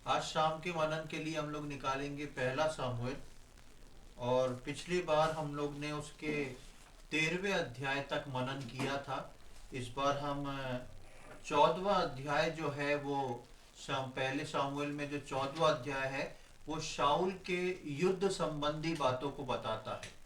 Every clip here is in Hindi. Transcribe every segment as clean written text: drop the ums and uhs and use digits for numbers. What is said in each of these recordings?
आज शाम के मनन के लिए हम लोग निकालेंगे पहला सामुएल। और पिछली बार हम लोग ने उसके 13वें अध्याय तक मनन किया था। इस बार हम 14वां अध्याय जो है वो पहले सामुएल में जो 14वां अध्याय है वो शाऊल के युद्ध संबंधी बातों को बताता है।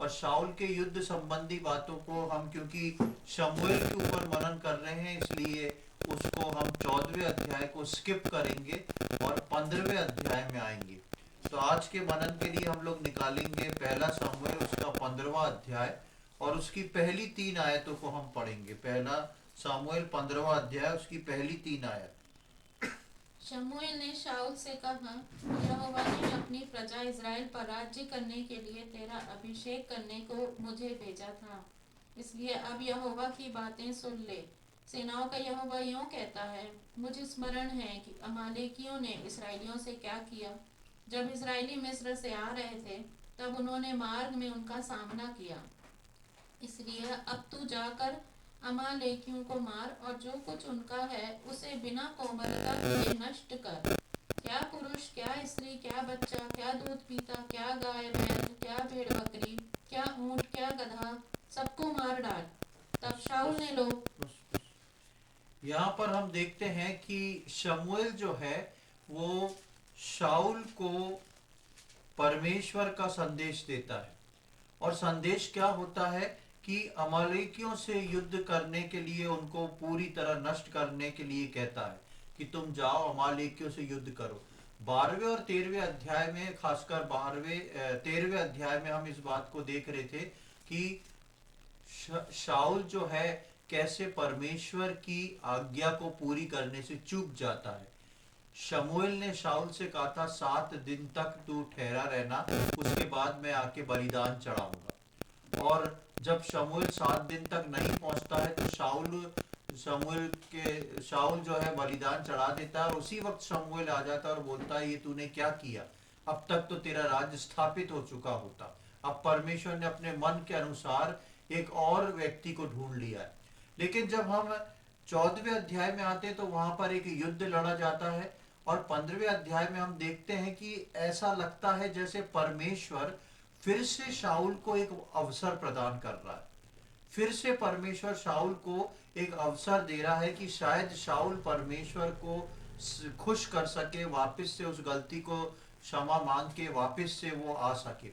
और शाऊल के युद्ध संबंधी बातों को हम क्योंकि शमूएल के ऊपर मनन कर रहे हैं इसलिए उसको हम 14वें अध्याय को स्किप करेंगे और 15वें अध्याय में आएंगे। तो आज के मनन के लिए हम लोग निकालेंगे पहला शमूएल उसका 15वां अध्याय और उसकी पहली 3 आयतों को हम पढ़ेंगे। पहला शमूएल 15वां अध्याय उसकी पहली 3 आयत। शमूएल ने शाऊल से कहा, यहोवा ने अपनी प्रजा इज़राइल पर राज्य करने के लिए तेरा अभिषेक करने को मुझे भेजा था। इसलिए अब यहोवा की बातें सुन ले। सेनाओं का यहोवा यूं कहता है, मुझे स्मरण है कि अमालेकियों ने इसराइलियों से क्या किया। जब इसराइली मिस्र से आ रहे थे तब उन्होंने मार्ग में उनका सामना किया। इसलिए अब तू जाकर अमालेकियों को मार और जो कुछ उनका है उसे बिना कोमलता के नष्ट कर। क्या पुरुष, क्या स्त्री, क्या बच्चा, क्या दूध पीता, क्या गाय बैल, क्या भेड़ बकरी, क्या ऊंट, क्या गधा, सबको मार डाल। तब शाऊल ने लोग यहाँ पर हम देखते हैं कि शमूएल जो है वो शाऊल को परमेश्वर का संदेश देता है। और संदेश क्या होता है कि अमालेकियों से युद्ध करने के लिए, उनको पूरी तरह नष्ट करने के लिए कहता है कि तुम जाओ अमालेकियों से युद्ध करो। 12वें और 13वें अध्याय में, खासकर 13वें अध्याय में हम इस बात को देख रहे थे कि शाऊल जो है कैसे परमेश्वर की आज्ञा को पूरी करने से चूक जाता है। शमूएल ने शाऊल से कहा था 7 दिन तक तू ठहरा रहना, उसके बाद मैं आके बलिदान चढ़ाऊंगा। और जब शमूएल 7 दिन तक नहीं पहुंचता है तो शाऊल जो है बलिदान चढ़ा देता है। और उसी वक्त शमूएल आ जाता है और बोलता है, ये तूने क्या किया, अब तक तो तेरा राज्य स्थापित हो चुका होता। अब परमेश्वर ने अपने मन के अनुसार एक और व्यक्ति को ढूंढ लिया है। लेकिन जब हम 14वें अध्याय में आते हैं तो वहां पर एक युद्ध लड़ा जाता है। और 15वें अध्याय में हम देखते हैं कि ऐसा लगता है जैसे परमेश्वर फिर से शाऊल को एक अवसर प्रदान कर रहा है। फिर से परमेश्वर शाऊल को एक अवसर दे रहा है कि शायद शाऊल परमेश्वर को खुश कर सके, वापस से उस गलती को क्षमा मांग के वापस से वो आ सके।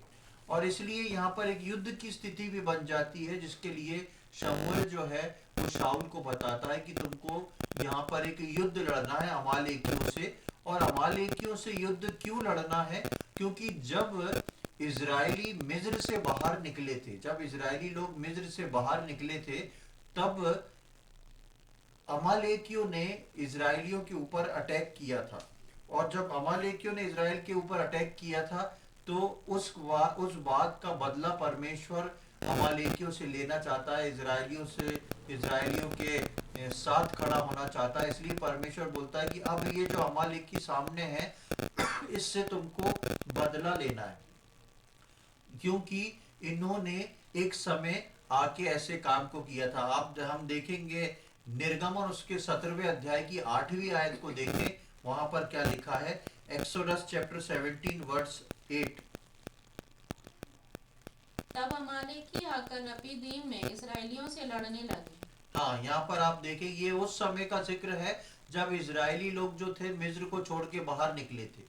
और इसलिए यहाँ पर एक युद्ध की स्थिति भी बन जाती है जिसके लिए शमूएल जो है वो शाऊल को बताता है कि तुमको यहाँ पर एक युद्ध लड़ना है अमालेकियों से। और अमालेकियों से युद्ध क्यों लड़ना है? क्योंकि जब इजरायली मिस्र से बाहर निकले थे, जब इजरायली लोग मिस्र से बाहर निकले थे, तब अमालेकियों ने इजरायलियों के ऊपर अटैक किया था। और जब अमालेकियों ने इजराइल के ऊपर अटैक किया था तो उस बात का बदला परमेश्वर अमालेकियों से लेना चाहता है, इजरायलियों के साथ खड़ा होना चाहता है। इसलिए परमेश्वर बोलता है कि अब ये जो अमालेकी सामने है इससे तुमको बदला लेना है, क्योंकि इन्होंने एक समय आके ऐसे काम को किया था। अब हम देखेंगे निर्गमन उसके 17वें अध्याय की 8वीं आयत को देखें, वहां पर क्या लिखा है। Exodus chapter 17 verse 8। तब अमालेकी आकर रपीदीम में इसराइलियों से लड़ने लगे। हाँ, यहाँ पर आप देखें ये उस समय का जिक्र है जब इजरायली लोग जो थे मिस्र को छोड़ के बाहर निकले थे।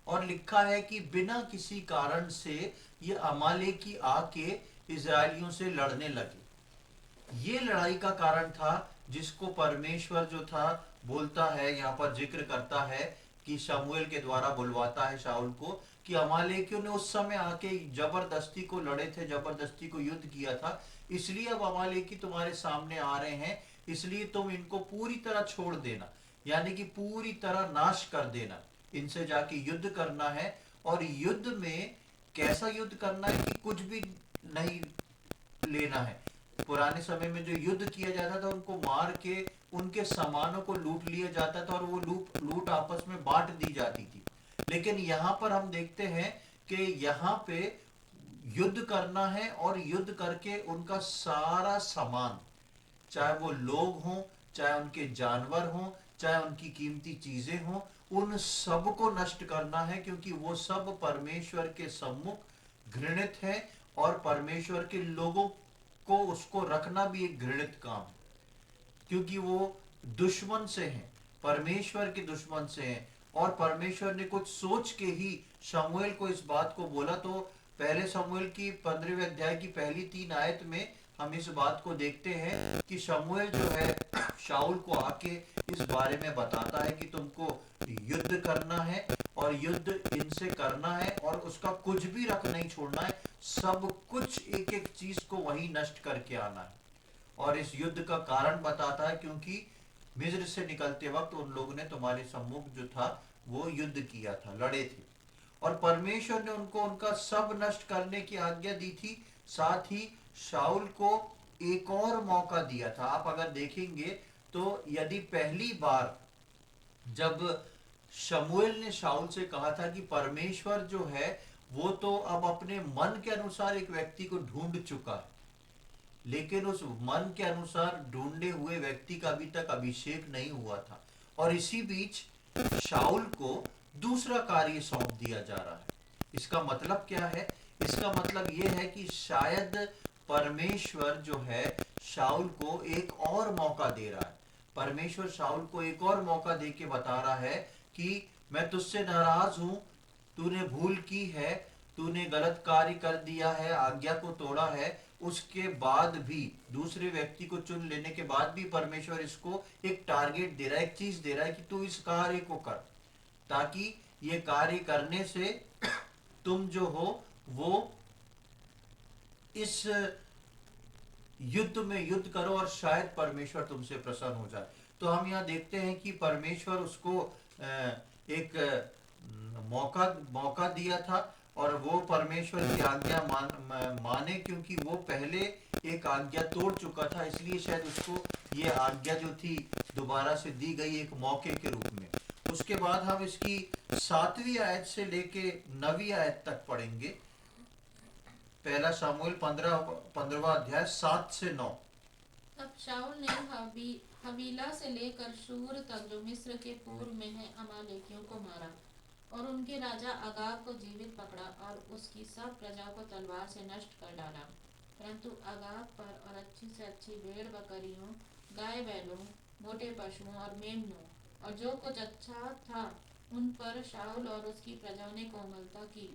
और लिखा है कि बिना किसी कारण से ये अमालेकी आके इजरायलियों से लड़ने लगे। ये लड़ाई का कारण था जिसको परमेश्वर जो था बोलता है, यहाँ पर जिक्र करता है कि शमूएल के द्वारा बुलवाता है शाऊल को कि अमालेकियों ने उस समय आके जबरदस्ती को लड़े थे, जबरदस्ती को युद्ध किया था। इसलिए अब अमालेकी तुम्हारे सामने आ रहे हैं, इसलिए तुम इनको पूरी तरह छोड़ देना, यानी कि पूरी तरह नाश कर देना, इनसे जाके युद्ध करना है। और युद्ध में कैसा युद्ध करना है कि कुछ भी नहीं लेना है। पुराने समय में जो युद्ध किया जाता था उनको मार के उनके सामानों को लूट लिया जाता था और वो लूट आपस में बांट दी जाती थी। लेकिन यहाँ पर हम देखते हैं कि यहाँ पे युद्ध करना है और युद्ध करके उनका सारा सामान, चाहे वो लोग हों, चाहे उनके जानवर हों, चाहे उनकी कीमती चीजें हों, उन सब को नष्ट करना है, क्योंकि वो सब परमेश्वर के सम्मुख घृणित है और परमेश्वर के लोगों को उसको रखना भी एक घृणित काम है, क्योंकि वो दुश्मन से हैं, परमेश्वर के दुश्मन से हैं। और परमेश्वर ने कुछ सोच के ही शमूएल को इस बात को बोला। तो पहले शमूएल की 15वें अध्याय की पहली 3 आयत में हम इस बात को देखते हैं कि शमूएल जो है शाऊल को आके इस बारे में बताता है कि तुमको युद्ध करना है और युद्ध इनसे करना है और उसका कुछ भी रख नहीं छोड़ना है, सब कुछ एक एक चीज को वही नष्ट करके आना है। और इस युद्ध का कारण बताता है, क्योंकि मिस्र से निकलते वक्त उन लोगों ने तुम्हारे सम्मुख जो था वो युद्ध किया था, लड़े थे, और परमेश्वर ने उनको उनका सब नष्ट करने की आज्ञा दी थी। साथ ही शाऊल को एक और मौका दिया था। आप अगर देखेंगे तो यदि पहली बार जब शमूएल ने शाऊल से कहा था कि परमेश्वर जो है वो तो अब अपने मन के अनुसार एक व्यक्ति को ढूंढ चुका है, लेकिन उस मन के अनुसार ढूंढे हुए व्यक्ति का अभी तक अभिषेक नहीं हुआ था, और इसी बीच शाऊल को दूसरा कार्य सौंप दिया जा रहा है। इसका मतलब क्या है? इसका मतलब यह है कि शायद परमेश्वर जो है शाऊल को एक और मौका दे रहा है। परमेश्वर शाऊल को एक और मौका दे के बता रहा है कि मैं तुझसे नाराज हूं, तूने भूल की है, तूने गलत कार्य कर दिया है, आज्ञा को तोड़ा है। उसके बाद भी, दूसरे व्यक्ति को चुन लेने के बाद भी परमेश्वर इसको एक टारगेट दे रहा है, एक चीज दे रहा है कि तू इस कार्य को कर, ताकि ये कार्य करने से तुम जो हो वो इस युद्ध में युद्ध करो और शायद परमेश्वर तुमसे प्रसन्न हो जाए। तो हम यहाँ देखते हैं कि परमेश्वर उसको एक मौका दिया था, और वो परमेश्वर की आज्ञा माने, क्योंकि वो पहले एक आज्ञा तोड़ चुका था, इसलिए शायद उसको ये आज्ञा जो थी दोबारा से दी गई एक मौके के रूप में। उसके बाद हम इसकी 7वीं आयत से लेके 9वीं आयत तक पढ़ेंगे। पहला शमूएल 15वां अध्याय 7 से 9। तब शाऊल ने हवीला से लेकर शूर तक जो मिस्र के पूर्व में है अमालेकियों को मारा, और उनके राजा अगाग को जीवित पकड़ा और उसकी सब प्रजा को तलवार से नष्ट कर डाला। परंतु अगाग पर और अच्छी से अच्छी भेड़ बकरियों, गाय बैलों, मोटे पशुओं और मेमनों और जो कुछ अच्छा था उन पर शाऊल और उसकी प्रजा ने कोमलता की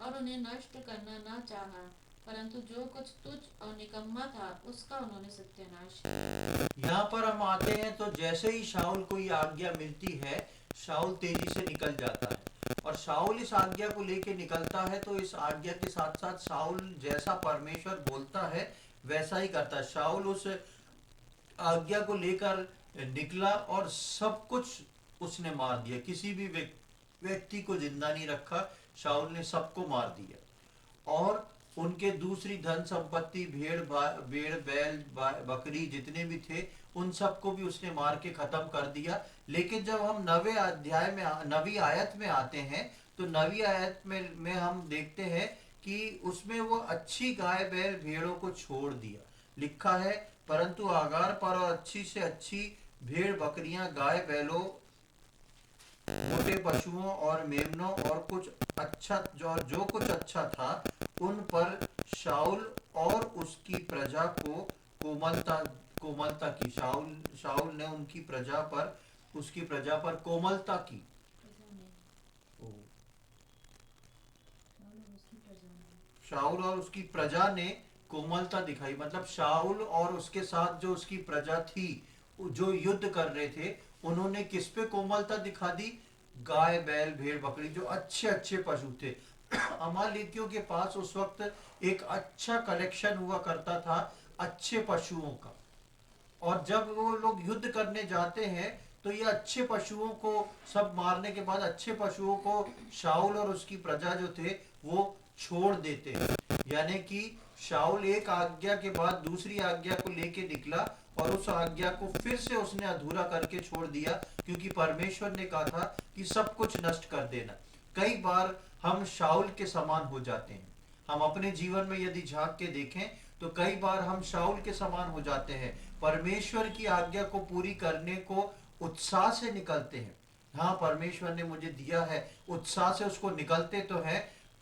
और उन्हें नष्ट करना न चाहा, परंतु जो कुछ तुच्छ और निकम्मा था उसका उन्होंने सत्यानाश किया। यहाँ पर हम आते हैं तो जैसे ही शाऊल को ये आज्ञा मिलती है, शाऊल तेजी से निकल जाता है, और शाऊल इस आज्ञा को लेके निकलता है। तो इस आज्ञा के साथ साथ शाऊल जैसा परमेश्वर बोलता है वैसा ही करता है। शाऊल उस आज्ञा को लेकर निकला और सब कुछ उसने मार दिया, किसी भी व्यक्ति को जिंदा नहीं रखा। शाऊल ने सबको मार दिया, और उनके दूसरी धन संपत्ति, भेड़ बैल बकरी जितने भी थे उन सबको भी उसने मार के खत्म कर दिया। लेकिन जब हम 9वें अध्याय में 9वीं आयत में आते हैं तो 9वीं आयत में हम देखते हैं कि उसमें वो अच्छी गाय बैल भेड़ों को छोड़ दिया। लिखा है, परंतु आगार पर और अच्छी से अच्छी भेड़ बकरियां, गाय बैलों, मोटे पशुओं और मेमनों और कुछ अच्छा जो कुछ अच्छा था उन पर शाऊल और उसकी प्रजा को कोमलता की। शाऊल ने उनकी प्रजा पर, उसकी प्रजा पर कोमलता की। शाऊल और उसकी प्रजा ने कोमलता दिखाई, मतलब शाऊल और उसके साथ जो उसकी प्रजा थी जो युद्ध कर रहे थे, उन्होंने किस पे कोमलता दिखा दी? गाय बैल भेड़ बकरी, जो अच्छे अच्छे पशु थे। अमालेकियों के पास उस वक्त एक अच्छा कलेक्शन हुआ करता था अच्छे पशुओं का, और जब वो लोग युद्ध करने जाते हैं तो ये अच्छे पशुओं को सब मारने के बाद अच्छे पशुओं को शाऊल और उसकी प्रजा जो थे वो छोड़ देते हैं। यानी कि शाऊल एक आज्ञा के बाद दूसरी आज्ञा को लेके निकला, और उस आज्ञा को फिर से उसने अधूरा करके छोड़ दिया, क्योंकि परमेश्वर ने कहा था कि सब कुछ नष्ट कर देना। कई बार हम शाऊल के समान हो जाते हैं। हम अपने जीवन में यदि झांक के देखें तो कई बार हम शाऊल के समान हो जाते हैं। परमेश्वर की आज्ञा को पूरी करने को उत्साह से निकलते हैं। हाँ, परमेश्वर ने मुझे दिया है, उत्साह से उसको निकलते तो हैं,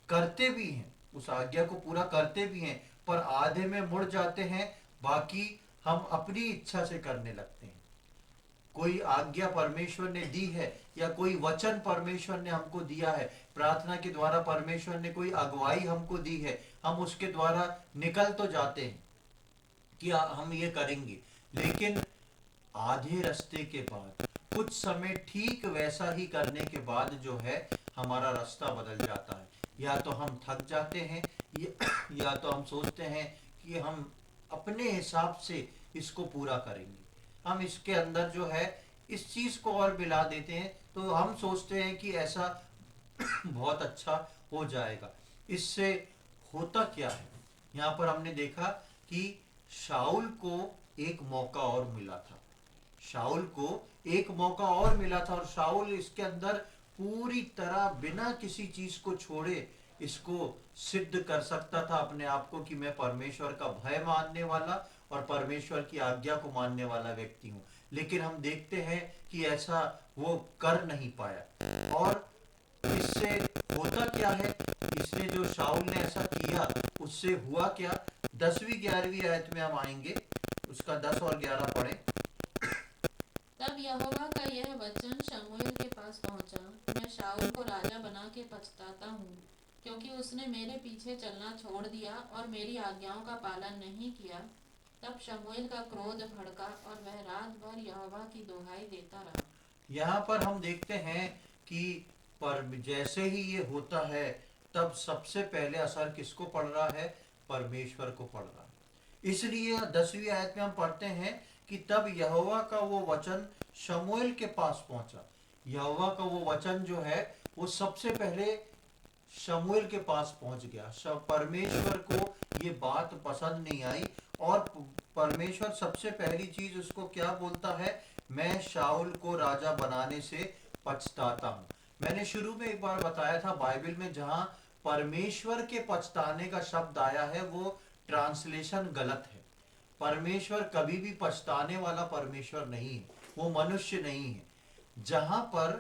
करते भी हैं, उस आज्ञा को पूरा करते भी हैं, पर आधे में मुड़ जाते हैं, बाकी हम अपनी इच्छा से करने लगते हैं। कोई आज्ञा परमेश्वर ने दी है या कोई वचन परमेश्वर ने हमको दिया है, प्रार्थना के द्वारा परमेश्वर ने कोई अगुवाई हमको दी है, हम उसके द्वारा निकल तो जाते हैं कि हम ये करेंगे, लेकिन आधे रास्ते के बाद कुछ समय ठीक वैसा ही करने के बाद जो है हमारा रास्ता बदल जाता है। या तो हम थक जाते हैं या तो हम सोचते हैं कि हम अपने हिसाब से इसको पूरा करेंगे, हम इसके अंदर जो है इस चीज को और मिला देते हैं, तो हम सोचते हैं कि ऐसा बहुत अच्छा हो जाएगा। इससे होता क्या है, यहाँ पर हमने देखा कि शाऊल को एक मौका और मिला था, शाऊल को एक मौका और मिला था, और शाऊल इसके अंदर पूरी तरह बिना किसी चीज को छोड़े इसको सिद्ध कर सकता था अपने आप को कि मैं परमेश्वर का भय मानने वाला और परमेश्वर की आज्ञा को मानने वाला व्यक्ति हूँ। लेकिन हम देखते हैं कि ऐसा वो कर नहीं पाया, और इससे होता क्या है, इसने जो शाऊल ने ऐसा किया उससे हुआ क्या, 10वीं 11वीं आयत में हम आएंगे, उसका 10 और 11 पढ़ें। तब यहोवा का यह वचन शमूएल के पास पहुंचा, मैं शाऊल को राजा बना के पछताता हूँ, क्योंकि उसने मेरे पीछे चलना छोड़ दिया और मेरी आज्ञाओं का पालन नहीं किया। तब शमूएल का क्रोध भड़का और वह रात भर यहोवा की दुहाई देता रहा। यहाँ पर हम देखते हैं कि पर जैसे ही ये होता है तब सबसे पहले असर किसको पड़ रहा है, परमेश्वर को पड़ रहा है। इसलिए 10वीं आयत में हम पढ़ते हैं कि तब यहोवा का वो वचन शमूएल के पास पहुंचा। यहोवा का वो वचन जो है वो सबसे पहले शमूएल के पास पहुंच गया। परमेश्वर को ये बात पसंद नहीं आई, और परमेश्वर सबसे पहली चीज उसको क्या बोलता है, मैं शाऊल को राजा बनाने से पछताता हूँ। मैंने शुरू में एक बार बताया था, बाइबल में जहां परमेश्वर के पछताने का शब्द आया है वो ट्रांसलेशन गलत है। परमेश्वर कभी भी पछताने वाला परमेश्वर नहीं है, वो मनुष्य नहीं है। जहां पर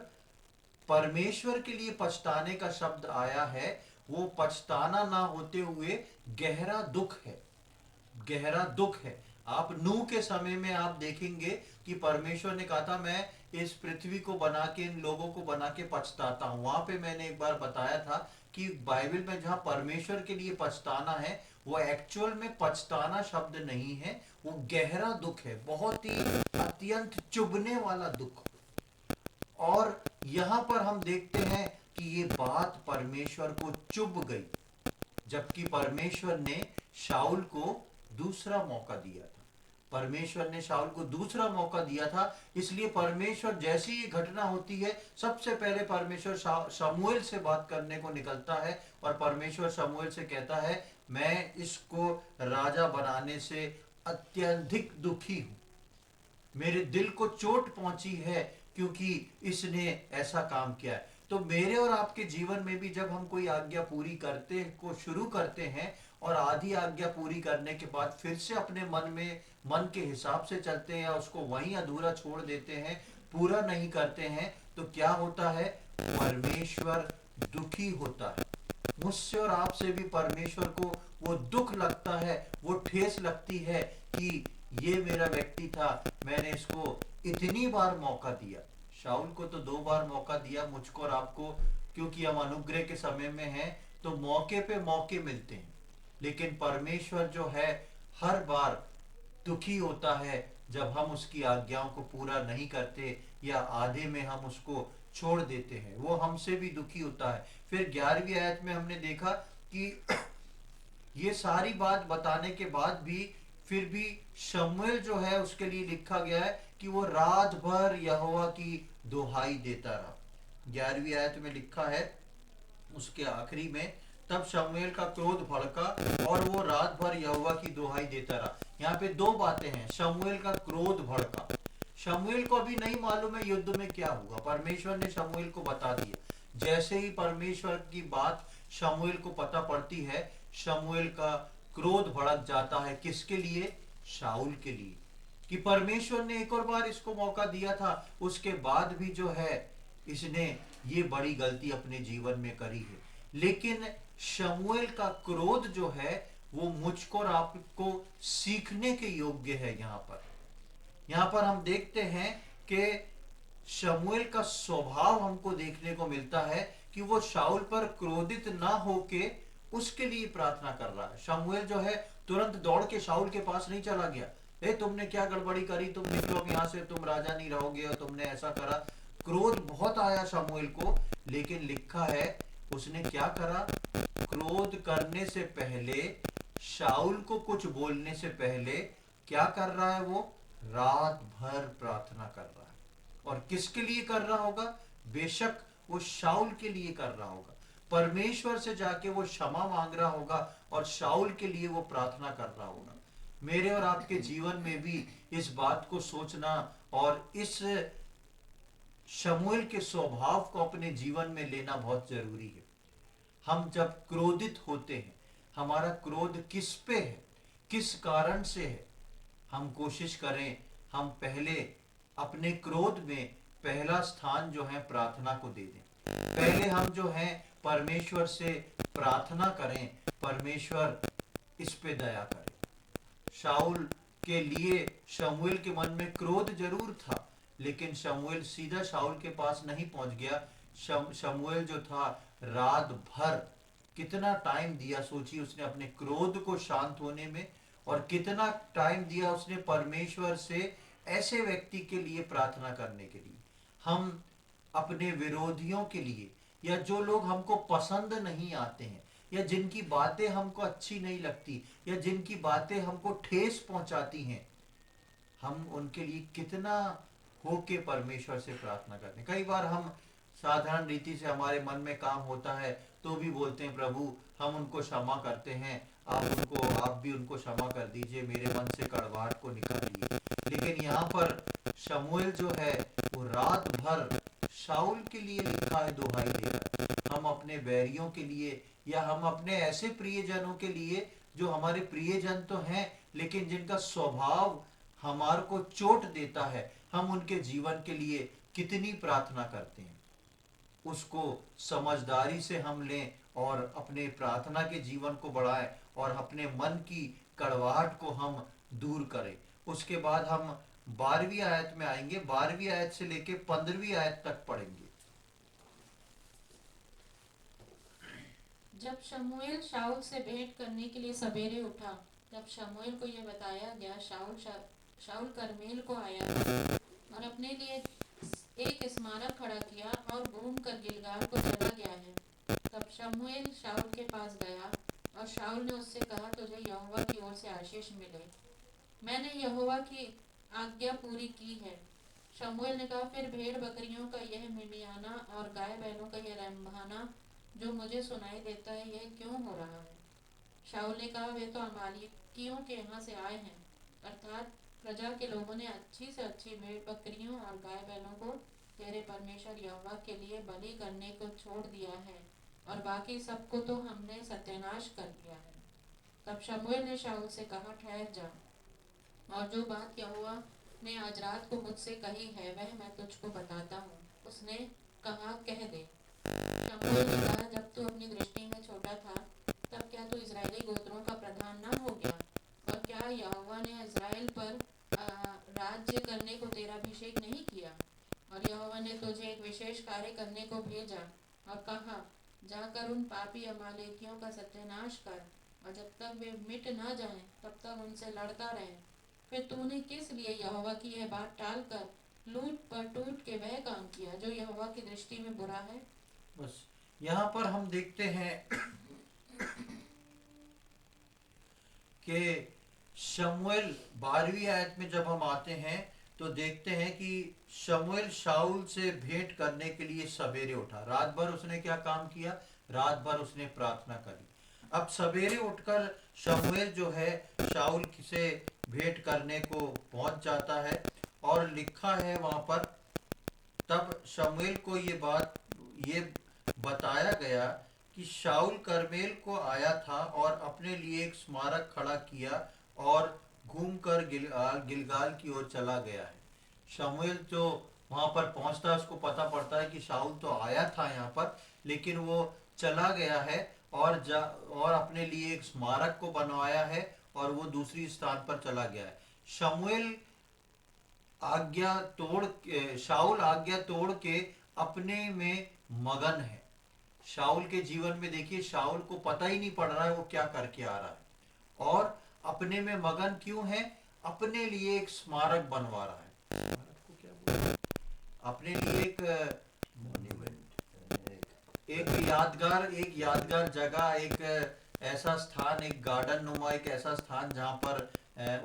परमेश्वर के लिए पछताने का शब्द आया है वो पछताना ना होते हुए गहरा दुख है, गहरा दुख है। आप नूह के समय में आप देखेंगे कि परमेश्वर ने कहा था मैं इस पृथ्वी को बना के, इन लोगों को बना के पछताता हूं। वहां पे मैंने एक बार बताया था कि बाइबल में जहां परमेश्वर के लिए पछताना है वो एक्चुअल में पछताना शब्द नहीं है, वो गहरा दुख है, बहुत ही अत्यंत चुभने वाला दुख। और यहाँ पर हम देखते हैं कि ये बात परमेश्वर को चुभ गई, जबकि परमेश्वर ने शाऊल को दूसरा मौका दिया था। परमेश्वर ने शाऊल को दूसरा मौका दिया था, इसलिए परमेश्वर जैसी ये घटना होती है सबसे पहले परमेश्वर शमूएल से बात करने को निकलता है, और परमेश्वर शमूएल से कहता है मैं इसको राजा बनाने से अत्यधिक दुखी हूं, मेरे दिल को चोट पहुंची है क्योंकि इसने ऐसा काम किया है। तो मेरे और आपके जीवन में भी जब हम कोई आज्ञा पूरी करते को शुरू करते हैं और आधी आज्ञा पूरी करने के बाद फिर से अपने मन के हिसाब से चलते हैं या उसको वहीं अधूरा छोड़ देते हैं, पूरा नहीं करते हैं, तो क्या होता है, परमेश्वर दुखी होता है। मुझसे और आपसे भी परमेश्वर को वो दुख लगता है, वो ठेस लगती है कि ये मेरा व्यक्ति था, मैंने इसको इतनी बार मौका दिया। शाऊल को तो 2 बार मौका दिया, मुझको और आपको क्योंकि हम अनुग्रह के समय में हैं तो मौके पे मौके मिलते हैं, लेकिन परमेश्वर जो है हर बार दुखी होता है जब हम उसकी आज्ञाओं को पूरा नहीं करते या आधे में हम उसको छोड़ देते हैं, वो हमसे भी दुखी होता है। फिर 11वीं आयत में हमने देखा कि ये सारी बात बताने के बाद भी फिर भी शमूएल जो है उसके लिए लिखा गया है कि वो रात भर यहोवा की दुहाई देता रहा। 11वीं आयत में लिखा है उसके आखिरी में, तब शमूएल का क्रोध भड़का और वो रात भर यहोवा की दुहाई देता रहा। यहाँ पे 2 बातें हैं, शमूएल का क्रोध भड़का। शमूएल को अभी नहीं मालूम है युद्ध में क्या हुआ, परमेश्वर ने शमूएल को बता दिया। जैसे ही परमेश्वर की बात शमूएल को पता पड़ती है, शमूएल का क्रोध भड़क जाता है। किसके लिए? शाऊल के लिए। कि परमेश्वर ने एक और बार इसको मौका दिया था, उसके बाद भी जो है इसने ये बड़ी गलती अपने जीवन में करी है। लेकिन शमूएल का क्रोध जो है वो मुझको और आपको सीखने के योग्य है। यहाँ पर हम देखते हैं कि शमूएल का स्वभाव हमको देखने को मिलता है कि वो शाऊल पर क्रोधित ना होके उसके लिए प्रार्थना कर रहा है। शमूएल जो है तुरंत दौड़ के शाऊल के पास नहीं चला गया, ए तुमने क्या गड़बड़ी करी, तुम निकलो अब यहाँ से, तुम राजा नहीं रहोगे और तुमने ऐसा करा। क्रोध बहुत आया शमूएल को, लेकिन लिखा है उसने क्या करा, क्रोध करने से पहले, शाऊल को कुछ बोलने से पहले क्या कर रहा है, वो रात भर प्रार्थना कर रहा है। और किसके लिए कर रहा होगा, बेशक वो शाऊल के लिए कर रहा होगा, परमेश्वर से जाके वो क्षमा मांग रहा होगा और शाऊल के लिए वो प्रार्थना कर रहा होगा। मेरे और आपके जीवन में भी इस बात को सोचना और इस शमूएल के स्वभाव को अपने जीवन में लेना बहुत जरूरी है। हम जब क्रोधित होते हैं, हमारा क्रोध किस पे है, किस कारण से है, हम कोशिश करें हम पहले अपने क्रोध में पहला स्थान जो है प्रार्थना को दे दें। पहले हम जो है परमेश्वर से प्रार्थना करें, परमेश्वर इस पे दया करें। शाऊल के लिए शमूएल के मन में क्रोध जरूर था, लेकिन शमूएल सीधा शाऊल के पास नहीं पहुंच गया। शमूएल जो था रात भर कितना टाइम दिया, सोचिए उसने अपने क्रोध को शांत होने में, और कितना टाइम दिया उसने परमेश्वर से ऐसे व्यक्ति के लिए प्रार्थना करने के लिए। हम अपने विरोधियों के लिए, या जो लोग हमको पसंद नहीं आते हैं, या जिनकी बातें हमको अच्छी नहीं लगती, या जिनकी बातें हमको ठेस पहुंचाती हैं, हम उनके लिए कितना होके परमेश्वर से प्रार्थना करते हैं। कई बार हम साधारण रीति से हमारे मन में काम होता है तो भी बोलते हैं प्रभु हम उनको क्षमा करते हैं, आप भी उनको क्षमा कर दीजिए, मेरे मन से कड़वाहट को निकालिए। लेकिन यहाँ पर शमूएल जो है वो रात भर शाऊल के लिए लिखा है दुहाई देकर। हम अपने बैरियों के लिए, या हम अपने ऐसे प्रियजनों के लिए जो हमारे प्रियजन तो हैं लेकिन जिनका स्वभाव हमारे को चोट देता है, हम उनके जीवन के लिए कितनी प्रार्थना करते हैं, उसको समझदारी से हम लें और अपने प्रार्थना के जीवन को बढ़ाएं और अपने मन की कड़वाहट को हम दूर करें। उसके बाद हम 12वीं आयत में आएंगे, 12वीं आयत से लेके 15वीं आयत तक पढ़ेंगे। जब शमूएल शाऊल से भेंट करने के लिए सवेरे उठा, जब शमूएल को यह बताया गया, शाऊल करमेल को आया और अपने लिए एक स्मारक खड़ा किया और घूमकर गिलगाल को चला गया है। तब शमूएल शाऊल के पास गया और शाऊल ने उससे कहा, तुझे यहोवा की ओर से आशीष मिले, मैंने यहोवा की आज्ञा पूरी की है। शमूएल ने कहा, फिर भेड़ बकरियों का यह मिमियाना और गाय बैलों का यह रंभाना जो मुझे सुनाई देता है, यह क्यों हो रहा है? शाऊल ने कहा, वे तो अमालेकियों के यहाँ से आए हैं, अर्थात प्रजा के लोगों ने अच्छी से अच्छी भेड़ बकरियों और गाय बैलों को तेरे परमेश्वर यहोवा के लिए बलि करने को छोड़ दिया है, और बाकी सबको तो हमने सत्यानाश कर दिया है। तब शमूएल ने शाऊल से कहा, ठहर जा, और जो बात यहोवा ने आज रात को मुझसे कही है वह मैं तुझको बताता हूँ। उसने कहा, कह दे। शमूएल ने कहा, जब तू अपनी दृष्टि में छोटा था तब क्या तू इजरायली गोत्रों का प्रधान न हो गया? और क्या यहोवा ने इजराइल पर राज्य करने को तेरा अभिषेक नहीं किया? और यहोवा ने तुझे एक विशेष कार्य करने को भेजा और कहा, जाकर उन पापी अमालेकियों का सत्यानाश कर, और जब तक वे मिट न जाएं तब तक उनसे लड़ता रहे। फिर तूने किस लिए यहोवा की यह बात टालकर लूट पटूट के वह काम किया जो यहोवा की दृष्टि में बुरा है? बस यहाँ पर हम देखते हैं कि शमूएल 12वीं आयत में जब हम आते हैं तो देखते हैं कि शमूएल शाऊल से भेंट करने के लिए सवेरे उठा। रात भर उसने क्या काम किया? रात भर उसने प्रार्थना करी। अब सवेरे उठकर शमूएल जो है शाऊल से भेंट करने को पहुंच जाता है, और लिखा है वहां पर, तब शमूएल को ये बताया गया कि शाऊल करमेल को आया था और अपने लिए एक स्मारक खड़ा किया और घूमकर गिलगाल की ओर चला गया है। शमूएल तो वहां पर पहुंचता है, उसको पता पड़ता है कि शाऊल तो आया था यहाँ पर, लेकिन वो चला गया है और अपने लिए एक स्मारक को बनवाया है और वो दूसरी स्थान पर चला गया है। शमूएल शाऊल आज्ञा तोड़ के अपने में मगन है। शाऊल के जीवन में देखिए, शाऊल को पता ही नहीं पड़ रहा है वो क्या करके आ रहा है, और अपने में मगन क्यों है? अपने लिए एक स्मारक बनवा रहा है। स्मारक को क्या बोलते हैं? अपने लिए एक मॉन्यूमेंट, एक यादगार जगह, एक ऐसा स्थान, एक गार्डन नुमा, एक ऐसा स्थान जहाँ पर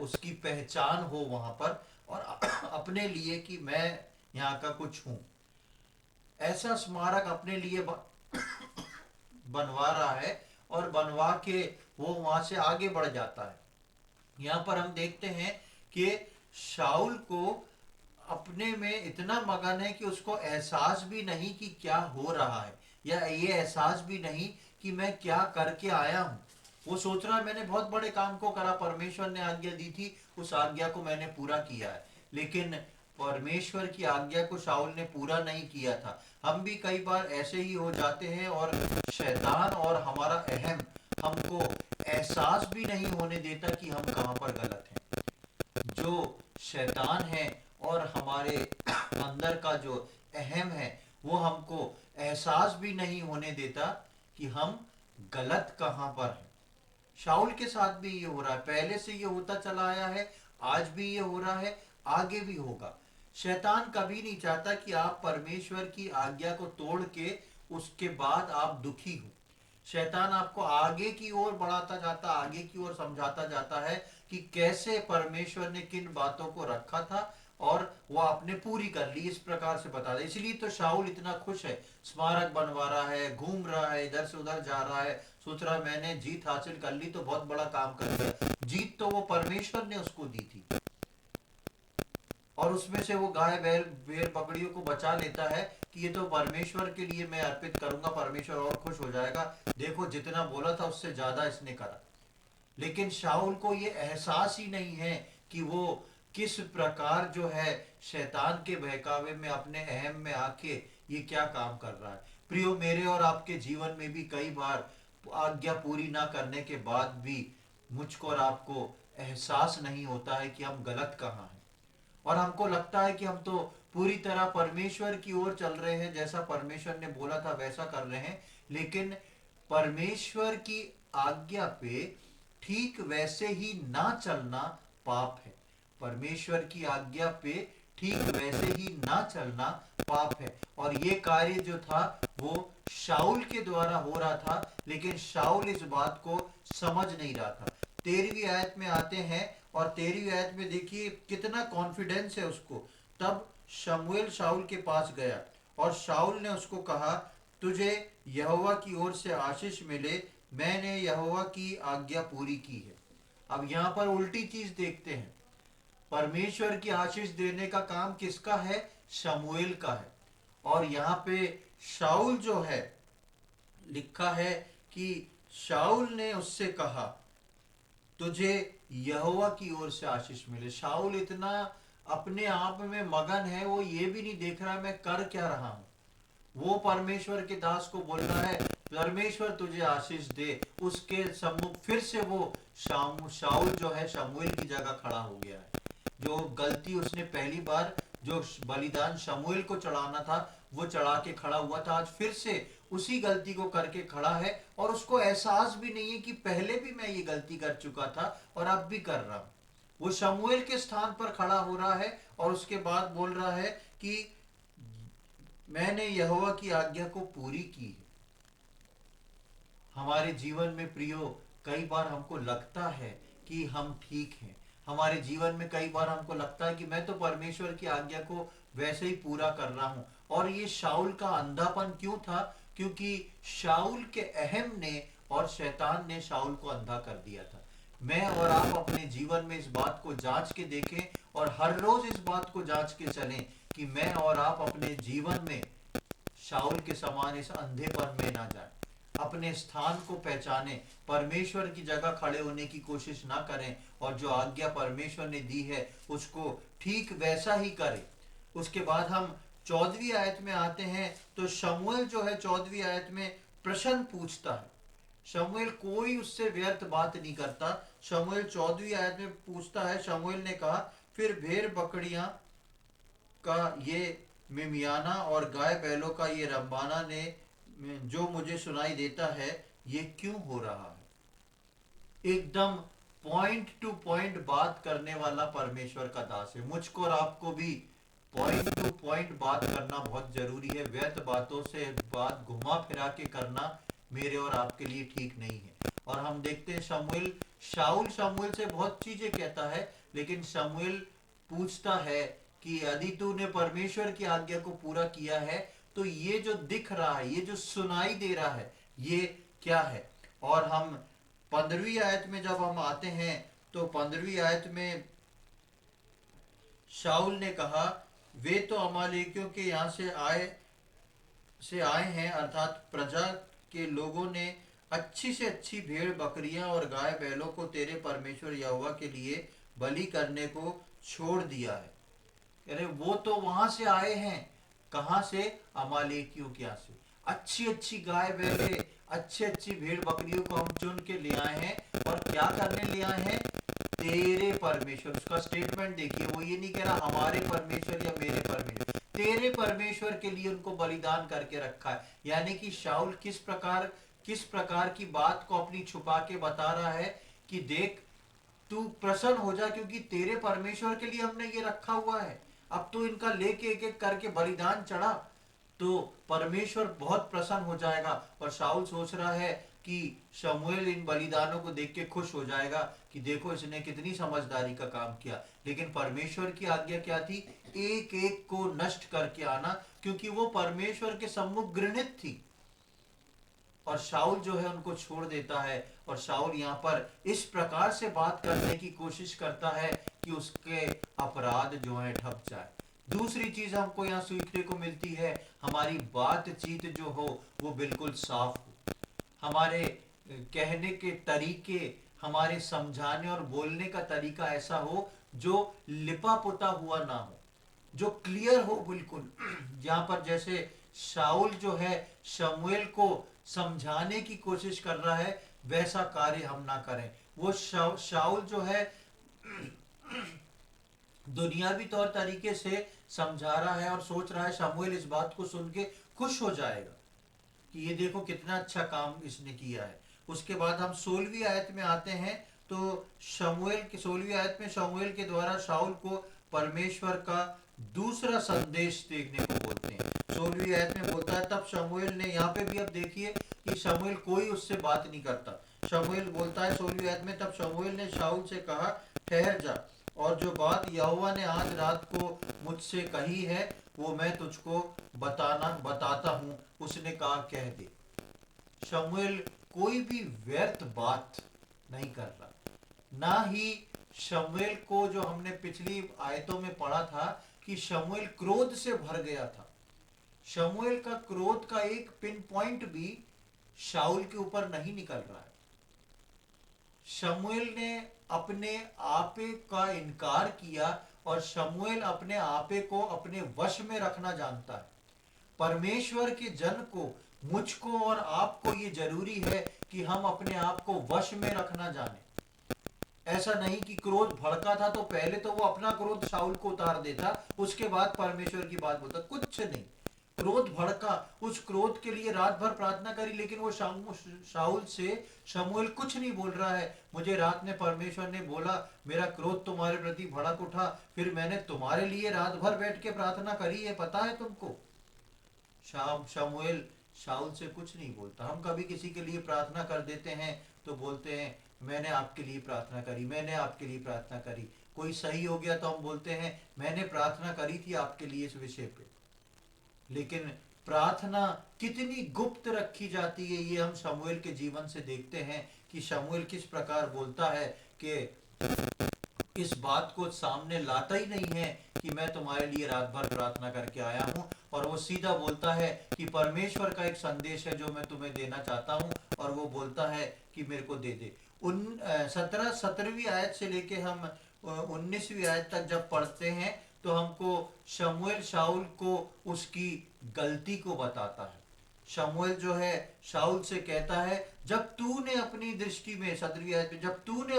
उसकी पहचान हो वहां पर, और अपने लिए कि मैं यहाँ का कुछ हूँ। ऐसा स्मारक अपने लिए बनवा रहा है, और बनवा के वो वहां से आगे बढ़ जाता है। यहाँ पर हम देखते हैं कि शाऊल को अपने में इतना मगन है कि उसको एहसास भी नहीं कि क्या हो रहा है, या ये एहसास भी नहीं कि मैं क्या करके आया हूँ। वो सोच रहा है मैंने बहुत बड़े काम को करा, परमेश्वर ने आज्ञा दी थी, उस आज्ञा को मैंने पूरा किया है, लेकिन परमेश्वर की आज्ञा को शाऊल ने पूरा नहीं किया था। हम भी कई बार ऐसे ही हो जाते हैं, और शैतान और हमारा अहम हमको एहसास भी नहीं होने देता कि हम कहाँ पर गलत हैं। जो शैतान है और हमारे अंदर का जो अहम है, वो हमको एहसास भी नहीं होने देता कि हम गलत कहाँ पर हैं। शाऊल के साथ भी ये हो रहा है, पहले से ये होता चला आया है, आज भी ये हो रहा है, आगे भी होगा। शैतान कभी नहीं चाहता कि आप परमेश्वर की आज्ञा को तोड़ के उसके बाद आप दुखी हो। शैतान आपको आगे की ओर बढ़ाता जाता, आगे की ओर समझाता जाता है कि कैसे परमेश्वर ने किन बातों को रखा था और वो आपने पूरी कर ली, इस प्रकार से बता दे। इसलिए तो शाऊल इतना खुश है, स्मारक बनवा रहा है, घूम रहा है, इधर से उधर जा रहा है, सोच रहा है मैंने जीत हासिल कर ली तो बहुत बड़ा काम कर दिया। जीत तो वो परमेश्वर ने उसको दी थी, और उसमें से वो गाय बैल भेड़ बकरियों को बचा लेता है कि ये तो परमेश्वर के लिए मैं अर्पित करूंगा, परमेश्वर और खुश हो जाएगा, देखो जितना बोला था उससे ज्यादा इसने करा। लेकिन शाऊल को ये एहसास ही नहीं है कि वो किस प्रकार जो है शैतान के बहकावे में अपने अहम में आके ये क्या काम कर रहा है। प्रियो, मेरे और आपके जीवन में भी कई बार आज्ञा पूरी ना करने के बाद भी मुझको और आपको एहसास नहीं होता है कि हम गलत कहाँ हैं, और हमको लगता है कि हम तो पूरी तरह परमेश्वर की ओर चल रहे हैं, जैसा परमेश्वर ने बोला था वैसा कर रहे हैं, लेकिन परमेश्वर की आज्ञा पे ठीक वैसे ही ना चलना पाप है। परमेश्वर की आज्ञा पे ठीक वैसे ही ना चलना पाप है। और ये कार्य जो था वो शाऊल के द्वारा हो रहा था, लेकिन शाऊल इस बात को समझ नहीं रहा था। 13वीं आयत में आते हैं, और 13वीं आयत में देखिए कितना कॉन्फिडेंस है उसको। तब शमूएल शाऊल के पास गया, और शाऊल ने उसको कहा, तुझे यहोवा की ओर से आशीष मिले, मैंने यहोवा की आज्ञा पूरी की है। अब यहाँ पर उल्टी चीज देखते हैं। परमेश्वर की आशीष देने का काम किसका है? शमूएल का है। और यहाँ पे शाऊल जो है, लिखा है कि शाऊल ने उससे कहा, तुझे यहोवा की ओर से आशीष मिले। शाऊल इतना अपने आप में मगन है, वो ये भी नहीं देख रहा मैं कर क्या रहा हूं। वो परमेश्वर के दास को बोल रहा है, परमेश्वर तुझे आशीष दे। उसके सम्मुख फिर से वो शाऊल जो है शमूएल की जगह खड़ा हो गया है। जो गलती उसने पहली बार जो बलिदान शमूएल को चढ़ाना था वो चढ़ा के खड़ा हुआ था, आज फिर से उसी गलती को करके खड़ा है, और उसको एहसास भी नहीं है कि पहले भी मैं ये गलती कर चुका था और अब भी कर रहा हूं। वो शमूएल के स्थान पर खड़ा हो रहा है, और उसके बाद बोल रहा है कि मैंने यहोवा की आज्ञा को पूरी की है। हमारे जीवन में प्रियो, कई बार हमको लगता है कि हम ठीक हैं। हमारे जीवन में कई बार हमको लगता है कि मैं तो परमेश्वर की आज्ञा को वैसे ही पूरा कर रहा हूं। और ये शाऊल का अंधापन क्यों था? क्योंकि शाऊल के अहम ने और शैतान ने शाऊल को अंधा कर दिया था। मैं और आप अपने जीवन में इस बात को जांच के देखें, और हर रोज इस बात को जांच के चलें कि मैं और आप अपने जीवन में शाऊल के समान इस अंधेपन में ना जाए। अपने स्थान को पहचाने, परमेश्वर की जगह खड़े होने की कोशिश ना करें और जो आज्ञा परमेश्वर ने दी है उसको ठीक वैसा ही करें। उसके बाद हम 14वीं आयत में आते हैं तो शमूएल जो है 14वीं आयत में प्रश्न पूछता है। शमूएल कोई उससे व्यर्थ बात नहीं करता। शमूएल 14वीं आयत में पूछता है, शमूएल ने कहा, फिर भेड़ बकरियां का ये मिमियाना और गाय बैलों का ये रंबाना ने जो मुझे सुनाई देता है, ये क्यों हो रहा है। एकदम पॉइंट टू पॉइंट बात करने वाला परमेश्वर का दास है। मुझको और आपको भी पॉइंट टू पॉइंट बात करना बहुत जरूरी है। व्यर्थ बातों से बात घुमा फिरा के करना मेरे और आपके लिए ठीक नहीं है। और हम देखते हैं शमूएल शमूएल से बहुत चीजें कहता है, लेकिन शमूएल पूछता है कि यदि तूने परमेश्वर की आज्ञा को पूरा किया है तो ये जो दिख रहा है, ये जो सुनाई दे रहा है, ये क्या है। और हम 15वीं आयत में जब हम आते हैं तो 15वीं आयत में शाऊल ने कहा, वे तो अमालेकियों के यहाँ से आए हैं, अर्थात प्रजा के लोगों ने अच्छी से अच्छी भेड़ बकरियां और गाय बैलों को तेरे परमेश्वर यहोवा के लिए बलि करने को छोड़ दिया है। अरे वो तो वहां से आए हैं, कहां से, अमालेकियों के यहाँ से। अच्छी अच्छी गाय बैले, अच्छी अच्छी भेड़ बकरियों को हम चुन के ले आए हैं। और क्या करने ले आए हैं, तेरे परमेश्वर। उसका स्टेटमेंट देखिए, वो ये नहीं कह रहा हमारे परमेश्वर या मेरे परमेश्वर, तेरे परमेश्वर के लिए उनको बलिदान करके रखा है। यानी कि शाऊल किस प्रकार की बात को अपनी छुपा के बता रहा है कि देख, तू प्रसन्न हो जा क्योंकि तेरे परमेश्वर के लिए हमने ये रखा हुआ है। अब तो इनका लेके एक एक करके बलिदान चढ़ा तो परमेश्वर बहुत प्रसन्न हो जाएगा। और शाऊल सोच रहा है कि शमूएल इन बलिदानों को देख के खुश हो जाएगा कि देखो इसने कितनी समझदारी का काम किया। लेकिन परमेश्वर की आज्ञा क्या थी, एक एक को नष्ट करके आना, क्योंकि वो परमेश्वर के सम्मुख घृणित थी। और शाऊल जो है उनको छोड़ देता है। और शाऊल यहाँ पर इस प्रकार से बात करने की कोशिश करता है कि उसके अपराध जो है ढक जाए। दूसरी चीज हमको यहाँ सीखने को मिलती है, हमारी बातचीत जो हो वो बिल्कुल साफ हो। हमारे कहने के तरीके, हमारे समझाने और बोलने का तरीका ऐसा हो जो लिपा पुता हुआ ना हो, जो क्लियर हो बिल्कुल। जहां पर जैसे शाऊल जो है शमूएल को समझाने की कोशिश कर रहा है, वैसा कार्य हम ना करें। वो शाऊल जो है दुनियावी तौर तरीके से समझा रहा है और सोच रहा है शमूएल इस बात को सुन के खुश हो जाएगा कि ये देखो कितना अच्छा काम इसने किया है। उसके बाद हम 16वीं आयत में आते हैं तो शमूएल की 16वीं आयत में शमूएल के द्वारा शाऊल को परमेश्वर का दूसरा संदेश देखने को बोलते हैं। 16वीं आयत में बोलता है, तब शमूएल ने, यहाँ पे भी अब देखिए कि शमूएल कोई उससे बात नहीं करता। शमूएल बोलता है 16वीं आयत में, तब शमूएल ने शाऊल से कहा, ठहर जा, और जो बात यहोवा ने आज रात को मुझसे कही है वो मैं तुझको बताता हूँ। उसने कहा, कह दे। शमूएल कोई भी व्यर्थ बात नहीं कर रहा। ना ही शमूएल को, जो हमने पिछली आयतों में पढ़ा था कि शमूएल क्रोध से भर गया था, शमूएल का क्रोध का एक पिन पॉइंट भी शाऊल के ऊपर नहीं निकल रहा है। शमूएल ने अपने आपे का इनकार किया और शमूएल अपने आपे को अपने वश में रखना जानता है। परमेश्वर के जन को, मुझको और आपको ये जरूरी है कि हम अपने आप को वश में रखना जाने। ऐसा नहीं कि क्रोध भड़का था तो पहले तो वो अपना क्रोध शाऊल को उतार देता, उसके बाद परमेश्वर की बात बोलता। कुछ नहीं, क्रोध भड़का, उस क्रोध के लिए रात भर प्रार्थना करी, लेकिन वो शाऊल से शमूएल कुछ नहीं बोल रहा है। मुझे रात में परमेश्वर ने बोला, मेरा क्रोध तुम्हारे प्रति भड़क उठा, फिर मैंने तुम्हारे लिए रात भर बैठ के प्रार्थना करी है, पता है तुमको। शमूएल शाऊल से कुछ नहीं बोलता। हम कभी किसी के लिए प्रार्थना कर देते हैं तो बोलते हैं, मैंने आपके लिए प्रार्थना करी, मैंने आपके लिए प्रार्थना करी। कोई सही हो गया तो हम बोलते हैं, मैंने प्रार्थना करी थी आपके लिए इस विषय पे। लेकिन प्रार्थना कितनी गुप्त रखी जाती है, ये हम शमूएल के जीवन से देखते हैं कि शमूएल किस प्रकार बोलता है कि इस बात को सामने लाता ही नहीं है कि मैं तुम्हारे लिए रात भर प्रार्थना करके आया हूं। और वो सीधा बोलता है कि परमेश्वर का एक संदेश है जो मैं तुम्हें देना चाहता हूँ, और वो बोलता है कि मेरे को दे दे। 17वीं आयत से लेके हम 19वीं आयत तक जब पढ़ते हैं तो हमको शमूएल शाऊल को उसकी गलती को बताता है। शमूएल जो है शाऊल से कहता है, जब तूने अपनी दृष्टि में, 17वीं आयत में, जब तूने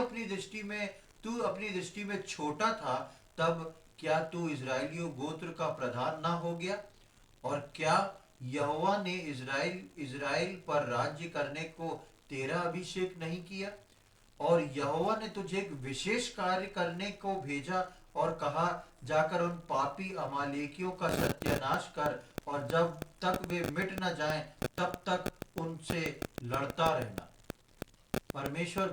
तू अपनी दृष्टि में छोटा था, तब क्या तू इजराइलियों गोत्र का प्रधान ना हो गया? और क्या यहोवा ने इजराइल पर राज्य करने को तेरा अभिषेक नहीं किया? और यहोवा ने तुझे एक विशेष कार्य करने को भेजा और कहा, जाकर उन पापी अमालेकियों का सत्यानाश कर, और जब तक वे मिट न जाएं तब तक उनसे लड़ता रहना। परमेश्वर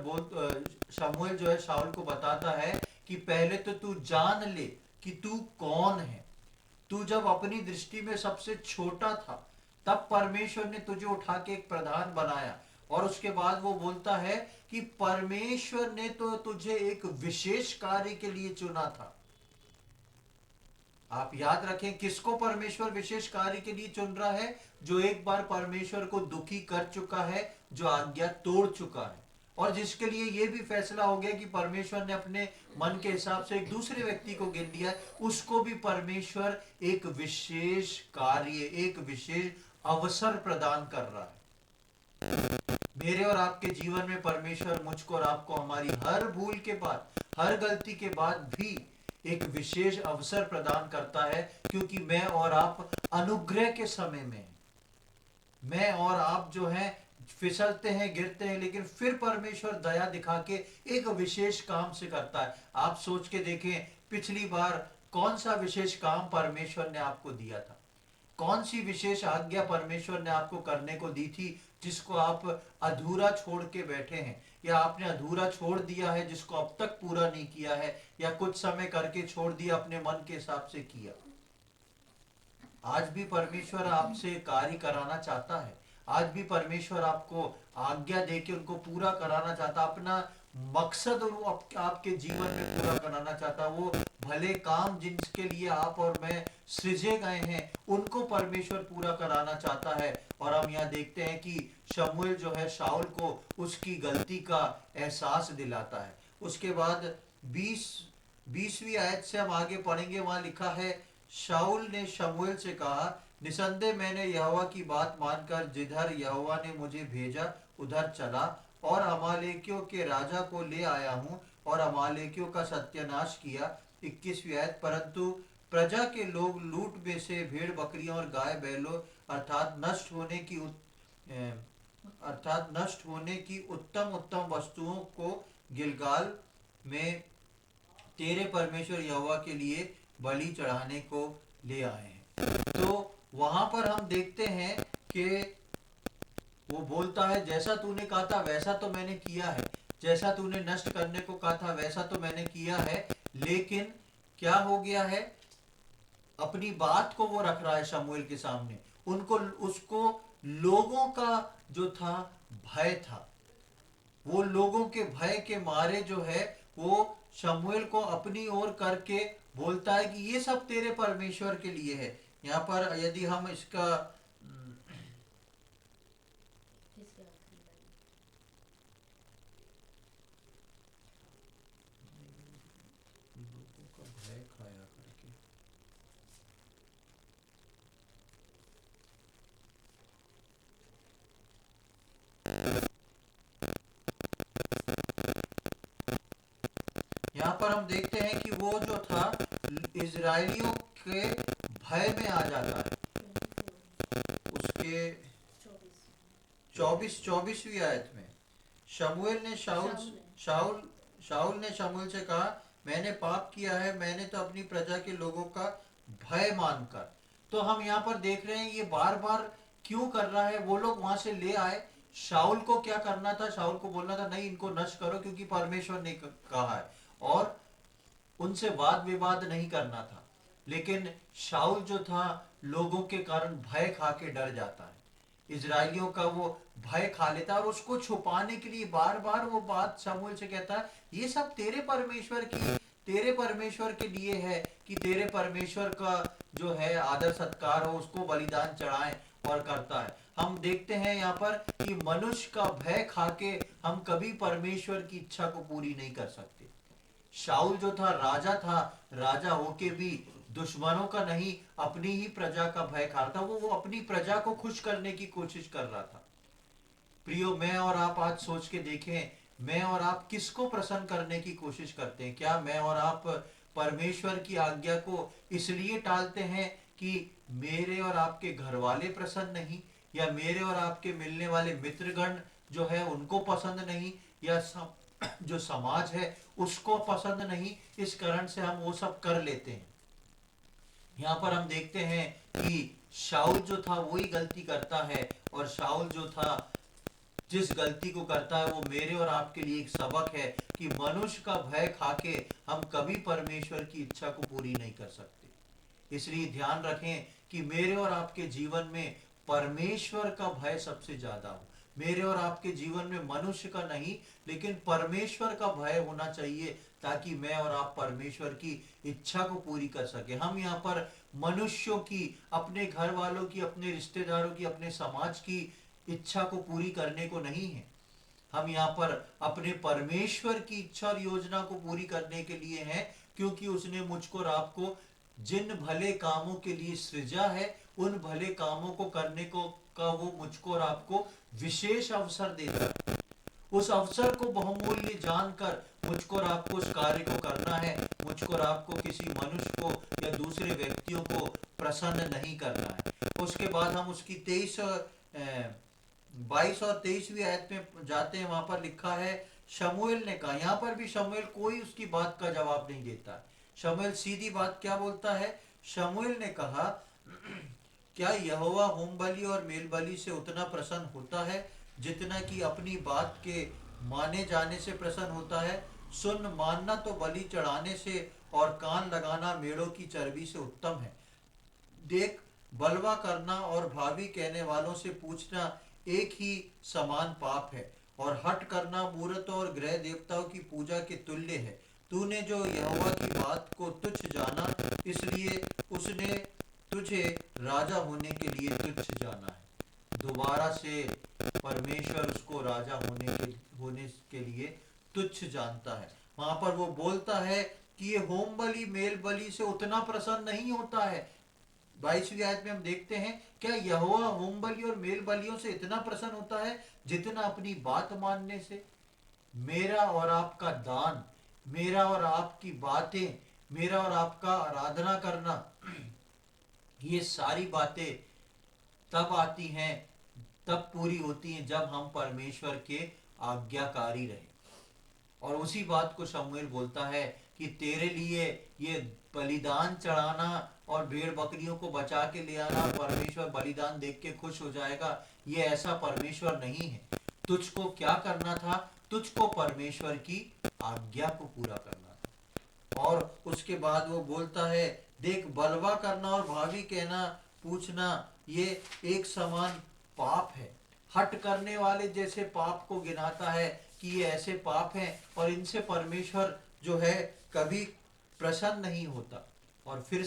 शमूएल जो है शाऊल को बताता है कि पहले तो तू जान ले कि तू कौन है। तू जब अपनी दृष्टि में सबसे छोटा था, तब परमेश्वर ने तुझे उठा के एक प्रधान बनाया। और उसके बाद वो बोलता है कि परमेश्वर ने तो तुझे एक विशेष कार्य के लिए चुना था। आप याद रखें, किसको परमेश्वर विशेष कार्य के लिए चुन रहा है? जो एक बार परमेश्वर को दुखी कर चुका है, जो आज्ञा तोड़ चुका है, और जिसके लिए यह भी फैसला हो गया कि परमेश्वर ने अपने मन के हिसाब से एक दूसरे व्यक्ति को गिन लिया है, उसको भी परमेश्वर एक विशेष कार्य, एक विशेष अवसर प्रदान कर रहा है। मेरे और आपके जीवन में परमेश्वर मुझको और आपको हमारी हर भूल के बाद, हर गलती के बाद भी एक विशेष अवसर प्रदान करता है, क्योंकि मैं और आप अनुग्रह के समय में, मैं और आप जो हैं फिसलते हैं, गिरते हैं, लेकिन फिर परमेश्वर दया दिखा के एक विशेष काम से करता है। आप सोच के देखें, पिछली बार कौन सा विशेष काम परमेश्वर ने आपको दिया था? कौन सी विशेष आज्ञा परमेश्वर ने आपको करने को दी थी, जिसको आप अधूरा छोड़ के बैठे हैं, या आपने अधूरा छोड़ दिया है, जिसको अब तक पूरा नहीं किया है, या कुछ समय करके छोड़ दिया, अपने मन के हिसाब से किया? आज भी परमेश्वर आपसे कार्य कराना चाहता है। आज भी परमेश्वर आपको आज्ञा देके उनको पूरा कराना चाहता, अपना मकसद और वो आपके जीवन में पूरा कराना चाहता। वो भले काम जिनके लिए आप और मैं सृजे गए हैं, उनको परमेश्वर पूरा कराना चाहता है। और हम यहाँ देखते हैं कि शमूएल जो है शाऊल को उसकी गलती का एहसास दिलाता है। उसके बाद 20वीं आयत से हम आगे पढ़ेंगे, वहां लिखा है, शाऊल ने शमूएल से कहा, निसंदेह मैंने यहोवा की बात मानकर जिधर यहोवा ने मुझे भेजा उधर चला, और अमालेकियों के राजा को ले आया हूँ, और अमालेकियों का सत्यानाश किया। 21वीं आयत, परंतु प्रजा के लोग लूट में से भेड़ बकरियां और गाय बैलों अर्थात नष्ट होने की उत्तम उत्तम वस्तुओं को गिलगाल में तेरे परमेश्वर यहोवा के लिए बलि चढ़ाने को ले आए हैं। तो वहां पर हम देखते हैं कि वो बोलता है, जैसा तूने कहा था वैसा तो मैंने किया है, जैसा तूने नष्ट करने को कहा था वैसा तो मैंने किया है, लेकिन क्या हो गया है? अपनी बात को वो रख रहा है शमूएल के सामने। उसको लोगों का जो था भय था, वो लोगों के भय के मारे जो है वो शमूएल को अपनी ओर करके बोलता है कि ये सब तेरे परमेश्वर के लिए है। यहाँ पर यदि हम इसका यहाँ पर हम देखते हैं कि वो जो था इजरायलियों के भय में आ जाता है। उसके 24वीं आयत में शाऊल ने शमूएल से कहा, मैंने पाप किया है, मैंने तो अपनी प्रजा के लोगों का भय मानकर। तो हम यहाँ पर देख रहे हैं ये बार बार क्यों कर रहा है। वो लोग वहां से ले आए, शाऊल को क्या करना था? शाऊल को बोलना था, नहीं इनको नष्ट करो क्योंकि परमेश्वर ने कहा है, और उनसे वाद विवाद नहीं करना था। लेकिन शाऊल जो था लोगों के कारण भय खा के डर जाता है, इजरायलियों का वो भय खा लेता है, और उसको छुपाने के लिए बार बार वो बात शमूएल से कहता है, ये सब तेरे परमेश्वर के लिए है, कि तेरे परमेश्वर का जो है आदर सत्कार हो, उसको बलिदान चढ़ाएं, और करता है। हम देखते हैं यहाँ पर कि मनुष्य का भय खाके हम कभी परमेश्वर की इच्छा को पूरी नहीं कर सकते। शाऊल जो था, राजा होके भी दुश्मनों का नहीं, अपनी ही प्रजा का भय खा रहा था। वो अपनी प्रजा को खुश करने की कोशिश कर रहा था। प्रियो, मैं और आप आज सोच के देखें, मैं और आप किसको प्रसन्न करने की कोशिश करते हैं? क्या मैं और आप परमेश्वर की आज्ञा को इसलिए टालते हैं कि मेरे और आपके घर वाले प्रसन्न नहीं, या मेरे और आपके मिलने वाले मित्रगण जो है उनको पसंद नहीं, या जो समाज है उसको पसंद नहीं, इस कारण से हम वो सब कर लेते हैं। यहाँ पर हम देखते हैं कि शाऊल जो था वही गलती करता है, और शाऊल जो था जिस गलती को करता है वो मेरे और आपके लिए एक सबक है कि मनुष्य का भय खाके हम कभी परमेश्वर की इच्छा को पूरी नहीं कर सकते। इसलिए ध्यान रखें कि मेरे और आपके जीवन में परमेश्वर का भय सबसे ज्यादा हो। मेरे और आपके जीवन में मनुष्य का नहीं, लेकिन परमेश्वर का भय होना चाहिए, ताकि मैं और आप परमेश्वर की इच्छा को पूरी कर सके। हम यहाँ पर मनुष्यों की, अपने घर वालों की, अपने रिश्तेदारों की, अपने समाज की इच्छा को पूरी करने को नहीं है। हम यहाँ पर अपने परमेश्वर की इच्छा और योजना को पूरी करने के लिए हैं, क्योंकि उसने मुझको और आपको जिन भले कामों के लिए सृजा है, उन भले कामों को करने को का वो मुझको और आपको विशेष अवसर देता है। उस अवसर को बहुमूल्य जानकर मुझको और आपको उस कार्य को करना है। मुझको और आपको किसी मनुष्य को या दूसरे व्यक्तियों को प्रसन्न नहीं करना है। उसके बाद हम उसकी 22 और 23वीं आयत में जाते हैं। वहां पर लिखा है, शमूएल ने कहा। यहाँ पर भी शमूएल कोई उसकी बात का जवाब नहीं देता। शमूएल सीधी बात क्या बोलता है? शमूएल ने कहा, क्या यहोवा होम बलि और मेल बलि से उतना प्रसन्न होता है जितना कि अपनी बात के माने जाने से प्रसन्न होता है? सुन, मानना तो बलि चढ़ाने से और कान लगाना मेढ़ों की चर्बी से उत्तम है। देख, बलवा करना और भावी कहने वालों से पूछना एक ही समान पाप है, और हट करना मूरतों और ग्रह देवताओं की पूजा के तुल्य है। तूने जो यहोवा की बात को तुच्छ जाना, इसलिए उसने तुझे राजा होने के लिए तुच्छ जाना है। दोबारा से परमेश्वर उसको राजा होने के लिए तुच्छ जानता है। वहां पर वो बोलता है कि ये होम बलि मेल बलि से उतना प्रसन्न नहीं होता है। 22वीं आयत में हम देखते हैं, क्या यहोवा होम बलि और मेल बलियों से इतना प्रसन्न होता है जितना अपनी बात मानने से? मेरा और आपका दान, मेरा और आपकी बातें, मेरा और आपका आराधना करना, ये सारी बातें तब आती हैं, तब पूरी होती हैं जब हम परमेश्वर के आज्ञाकारी रहे। और उसी बात को शमूएल बोलता है कि तेरे लिए ये बलिदान चढ़ाना और भेड़ बकरियों को बचा के ले आना, परमेश्वर बलिदान देख के खुश हो जाएगा, ये ऐसा परमेश्वर नहीं है। तुझको क्या करना था? तुझको परमेश्वर की आज्ञा को पूरा करना था। और उसके बाद वो बोलता है, देख, बलवा करना और भावी कहना पूछना ये एक समान पाप है। हट करने वाले जैसे पाप को गिनाता है कि ये ऐसे पाप हैं, और इनसे परमेश्वर जो है कभी प्रसन्न नहीं होता। और फिर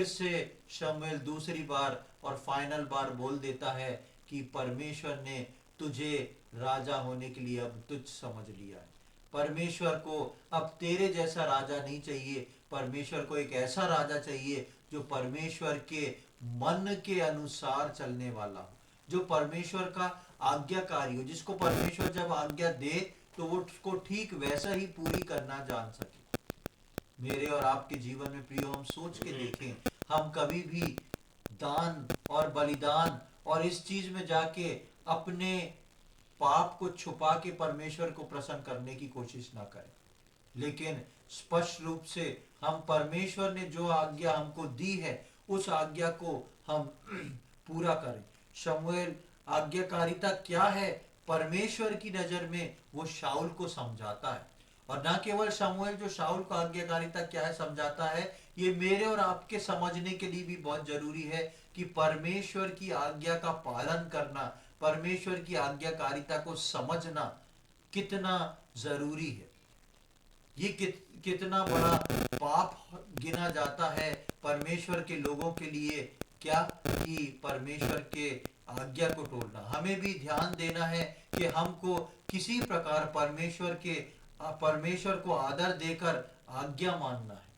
से शमूएल दूसरी बार और फाइनल बार बोल देता है कि परमेश्वर ने तुझे राजा होने के लिए अब तुच्छ समझ लिया है। परमेश्वर को अब तेरे जैसा राजा नहीं चाहिए। परमेश्वर को एक ऐसा राजा चाहिए जो परमेश्वर के मन के अनुसार चलने वाला हो, जो परमेश्वर का आज्ञाकारी हो, जिसको परमेश्वर जब आज्ञा दे तो वो उसको ठीक वैसा ही पूरी करना जान सके। मेरे और आपके जीवन में प्रियो, हम सोच के देखें, हम कभी भी दान और बलिदान और इस चीज में जाके अपने पाप को छुपा के परमेश्वर को प्रसन्न करने की कोशिश ना करें, लेकिन स्पष्ट रूप से हम परमेश्वर ने जो आज्ञा हमको दी है उस आज्ञा को हम पूरा करें। शमूएल आज्ञाकारिता क्या है परमेश्वर की नजर में, वो शाऊल को समझाता है। और ना केवल शमूएल जो शाऊल को आज्ञाकारिता क्या है समझाता है, ये मेरे और आपके समझने के लिए भी बहुत जरूरी है कि परमेश्वर की आज्ञा का पालन करना, परमेश्वर की आज्ञाकारिता को समझना कितना जरूरी है। ये कितना बड़ा पाप गिना जाता है परमेश्वर के लोगों के लिए, क्या कि परमेश्वर के आज्ञा को तोड़ना। हमें भी ध्यान देना है कि हमको किसी प्रकार परमेश्वर को आदर देकर आज्ञा मानना है।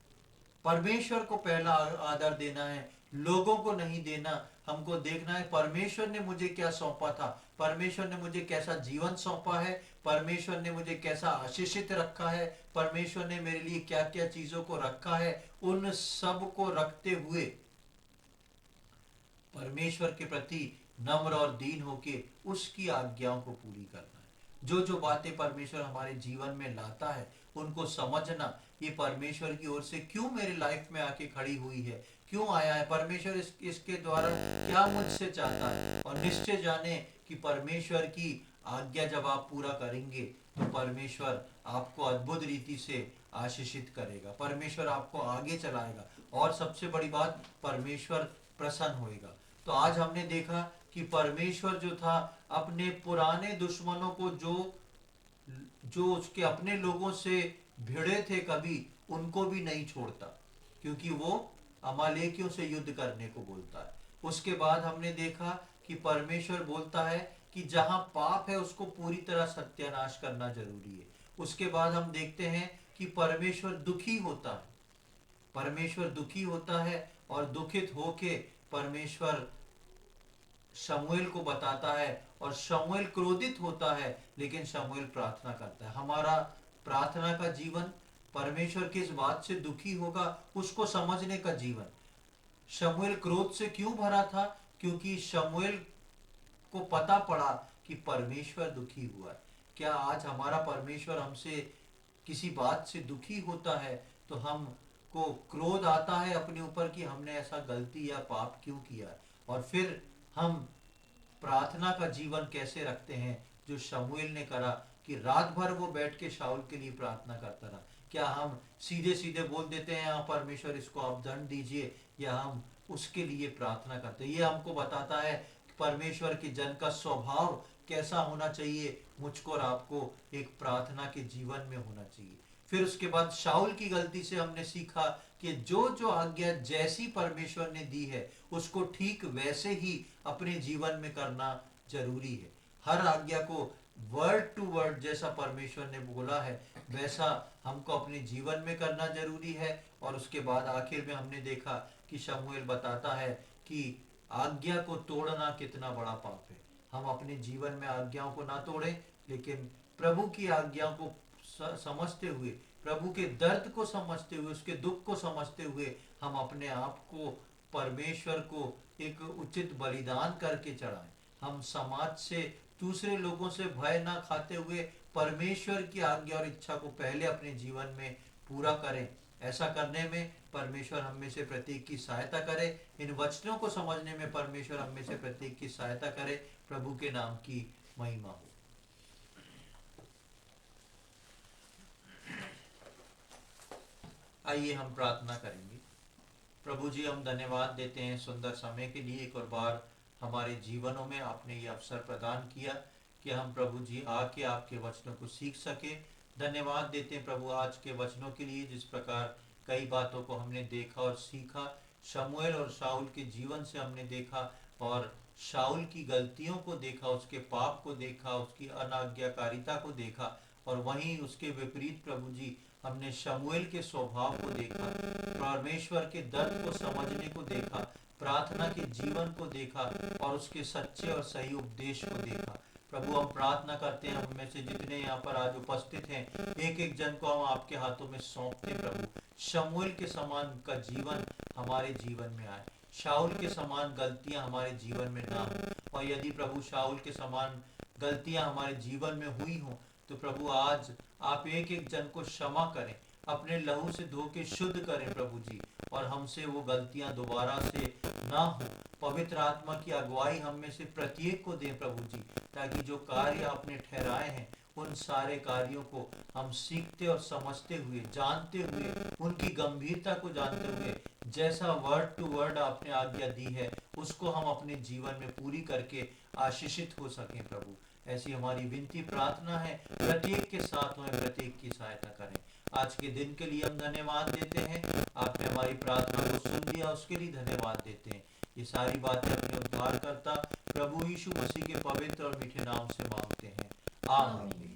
परमेश्वर को पहला आदर देना है, लोगों को नहीं देना। हमको देखना है परमेश्वर ने मुझे क्या सौंपा था, परमेश्वर ने मुझे कैसा जीवन सौंपा है, परमेश्वर ने मुझे कैसा आशीषित रखा है, परमेश्वर ने मेरे लिए क्या क्या चीजों को रखा है। उन सब को रखते हुए परमेश्वर के प्रति नम्र और दीन होके उसकी आज्ञाओं को पूरी करना है। जो जो बातें परमेश्वर हमारे जीवन में लाता है उनको समझना, ये परमेश्वर की ओर से क्यों मेरी लाइफ में आके खड़ी हुई है, क्यों आया है परमेश्वर, इसके द्वारा क्या मुझसे चाहता है। और निश्चय जाने कि परमेश्वर की आज्ञा जब आप पूरा करेंगे तो परमेश्वर आपको अद्भुत रीति से आशीषित करेगा, परमेश्वर आपको आगे चलाएगा, और सबसे बड़ी बात परमेश्वर प्रसन्न होएगा। तो आज हमने देखा कि परमेश्वर जो था अपने पुराने दुश्मनों को, जो उसके अपने लोगों से भिड़े थे कभी, उनको भी नहीं छोड़ता, क्योंकि वो अमालेकियों से युद्ध करने को बोलता है। उसके बाद हमने देखा कि परमेश्वर बोलता है कि जहां पाप है उसको पूरी तरह सत्यानाश करना जरूरी है। उसके बाद हम देखते हैं कि परमेश्वर दुखी होता है, परमेश्वर दुखी होता है, और दुखित होके परमेश्वर शमूएल को बताता है, और शमूएल क्रोधित होता है, लेकिन शमूएल प्रार्थना करता है। हमारा प्रार्थना का जीवन, परमेश्वर किस बात से दुखी होगा उसको समझने का जीवन। शमूएल क्रोध से क्यों भरा था? क्योंकि शमूएल को पता पड़ा कि परमेश्वर दुखी हुआ है। क्या आज हमारा परमेश्वर हमसे किसी बात से दुखी होता है तो हमको क्रोध आता है अपने ऊपर कि हमने ऐसा गलती या पाप क्यों किया है, और फिर हम प्रार्थना का जीवन कैसे रखते हैं जो शमूएल ने करा, कि रात भर वो बैठ के शाऊल के लिए प्रार्थना करता रहा। क्या हम सीधे सीधे बोल देते हैं, हाँ परमेश्वर इसको आप दंड दीजिए, या हम उसके लिए प्रार्थना करते हैं? ये हमको बताता है कि परमेश्वर के जन का स्वभाव कैसा होना चाहिए। मुझको और आपको एक प्रार्थना के जीवन में होना चाहिए। फिर उसके बाद शाऊल की गलती से हमने सीखा कि जो जो आज्ञा जैसी परमेश्वर ने दी है उसको ठीक वैसे ही अपने जीवन में करना जरूरी है। हर आज्ञा को वर्ड टू वर्ड जैसा परमेश्वर ने बोला है वैसा हमको अपने जीवन में करना जरूरी है। और उसके बाद आखिर में हमने देखा कि शमूएल बताता है कि आज्ञा को तोड़ना कितना बड़ा पाप है। हम अपने जीवन में आज्ञाओं को ना तोड़ें, लेकिन प्रभु की आज्ञाओं को समझते हुए, प्रभु के दर्द को समझते हुए, उसके दुख को समझते हुए हम अपने आप को परमेश्वर को एक उचित बलिदान करके चढ़ाएं। हम समाज से, दूसरे लोगों से भय ना खाते हुए परमेश्वर की आज्ञा और इच्छा को पहले अपने जीवन में पूरा करें। ऐसा करने में परमेश्वर हम में से प्रत्येक की सहायता करे। इन वचनों को समझने में परमेश्वर हम में से प्रत्येक की सहायता करे। प्रभु के नाम की महिमा हो। आइए हम प्रार्थना करेंगे। प्रभु जी, हम धन्यवाद देते हैं सुंदर समय के लिए। एक और बार हमारे जीवनों में आपने ये अवसर प्रदान किया कि हम प्रभु जी आके आपके वचनों को सीख सके। धन्यवाद देते हैं प्रभु आज के वचनों के लिए, जिस प्रकार कई बातों को हमने देखा और सीखा। शमूएल और शाऊल के जीवन से हमने देखा, और शाऊल की गलतियों को देखा, उसके पाप को देखा, उसकी अनाज्ञाकारिता को देखा, और वहीं उसके विपरीत प्रभु जी हमने शमूएल के स्वभाव को देखा, परमेश्वर के दर्द को समझने को देखा, प्रार्थना के जीवन को देखा, और उसके सच्चे और सही उपदेश को देखा। प्रभु हम प्रार्थना करते हैं, हम में से जितने यहाँ पर आज उपस्थित हैं, एक एक जन को हम आपके हाथों में सौंपते हैं। प्रभु शमूएल के समान का जीवन हमारे जीवन में आए, शाऊल के समान गलतियां हमारे जीवन में ना हो। और यदि प्रभु शाऊल के समान गलतियां हमारे जीवन में हुई हों तो प्रभु आज आप एक एक जन को क्षमा करें, अपने लहू से धो के शुद्ध करें प्रभु जी, और हमसे वो गलतियां दोबारा से ना हो। पवित्र आत्मा की अगुवाई हम में से प्रत्येक को दें प्रभु जी, ताकि जो कार्य आपने ठहराए हैं उन सारे कार्यों को हम सीखते और समझते हुए, जानते हुए, उनकी गंभीरता को जानते हुए, जैसा वर्ड टू वर्ड आपने आज्ञा दी है उसको हम अपने जीवन में पूरी करके आशीषित हो सकें। प्रभु ऐसी हमारी विनती प्रार्थना है, प्रत्येक के साथ में प्रत्येक की सहायता करें। आज के दिन के लिए हम धन्यवाद देते हैं। आपने हमारी प्रार्थना को सुन लिया, उसके लिए धन्यवाद देते हैं। ये सारी बातें अपने उद्धारकर्ता प्रभु यीशु मसीह के पवित्र और मीठे नाम से मांगते हैं, आमीन।